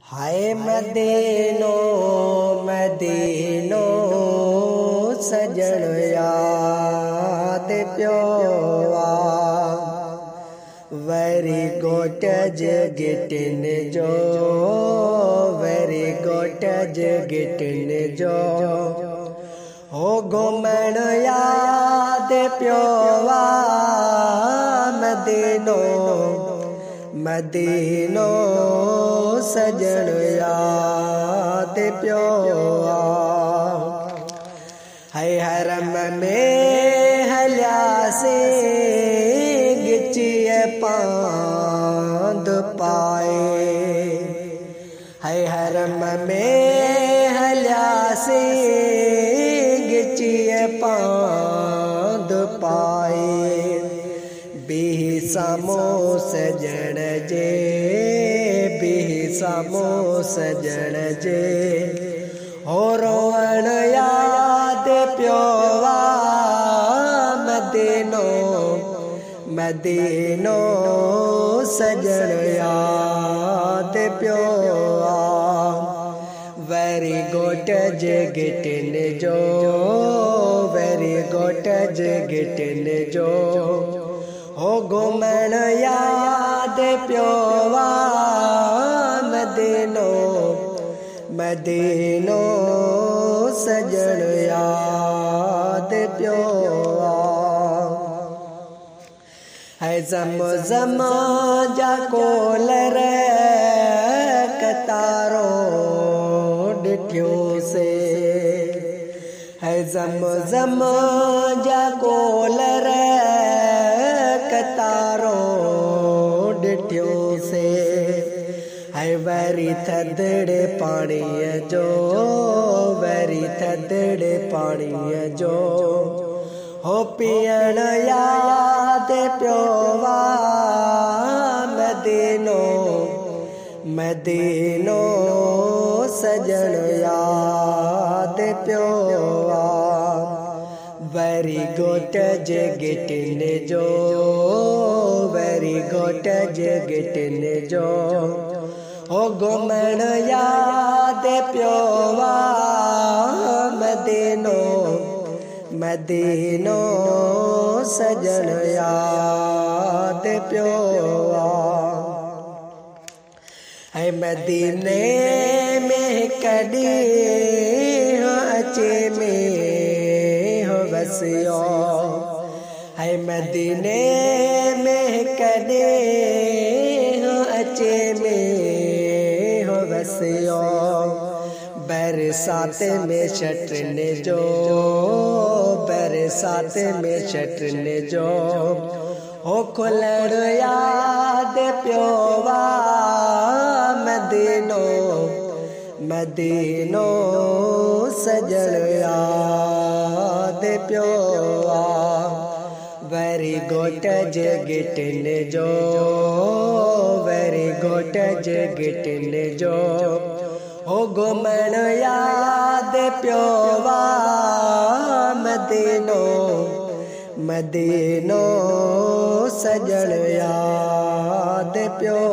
हाय मदीनो मदीनो सजण याद पियो वरी गोट गिटिन जो वरी गोट गिटिन जो हो घुमण याद पियो मदीनो मदीनो सजण याद पियो है हरम में हलियासे गिचिए पांद पाए है हरम में हलियासे गिचिए पांद पाए बिही सामो सजण जे बिही सामो सजण जे हो रोअण याद पियो मदीनो मदीनो सजण याद पियो वरी गोट गिटिन जो वरी गोट गिटिन जो हो घुमण याद पियो मदीनो मदीनो सजण याद पियो है ज़म जा कोलर कतारो ॾिठियूं से है ज़म जा कोलर कतारो ॾिठियूं से है वरी थदड़े पाणीअ जो वरी थदड़े पाणीअ जो हो पीअण याद पियो मदीनो मदीनो सजण याद पियो वरी गोट गिटिन जो वरी गोट गिटिन जो हो घुमण याद पियो मदीनो मदीनो सजण याद पियो है मदीने में कॾी अचे में हो वसियो है मदीने में कॾी अचे में हो वसियो बरसात में छटन जो बरसात में छटन जो हो खुलण याद पियो मदीनो मदीनो सजण याद पियो वरी गोट गिटिन जो वरी गोट गिटिन जो हो घुमण याद पियो मदीनो मदीनो सजण याद पियो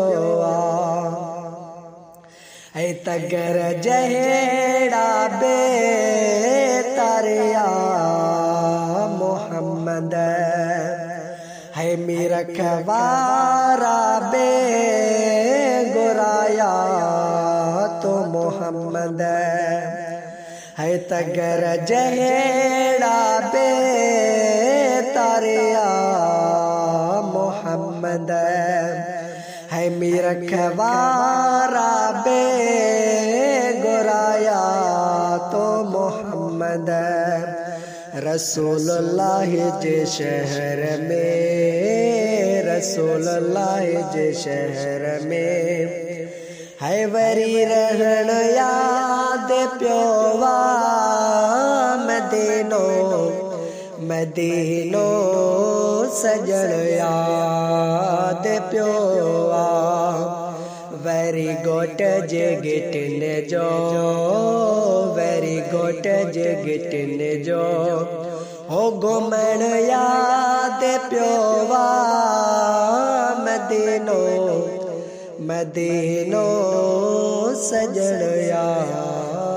है तगर जहेड़ा बे तारिया मोहम्मद है मीरख वारा बे गुराया तो मोहम्मद है तगर जहेड़ा बे तारिया मोहम्मद है मीरख वारा बे गुराया तो मोहम्मद रसूलुल्लाह जे शहर में रसूलुल्लाह जे शहर में है वरी रहण याद पियो मदीनो मदीनो सजण याद पियो वरी गोट गिटिन जो वरी गोट गिटिन जो हो घुमण याद पियो मदीनो मदीनो सजण यार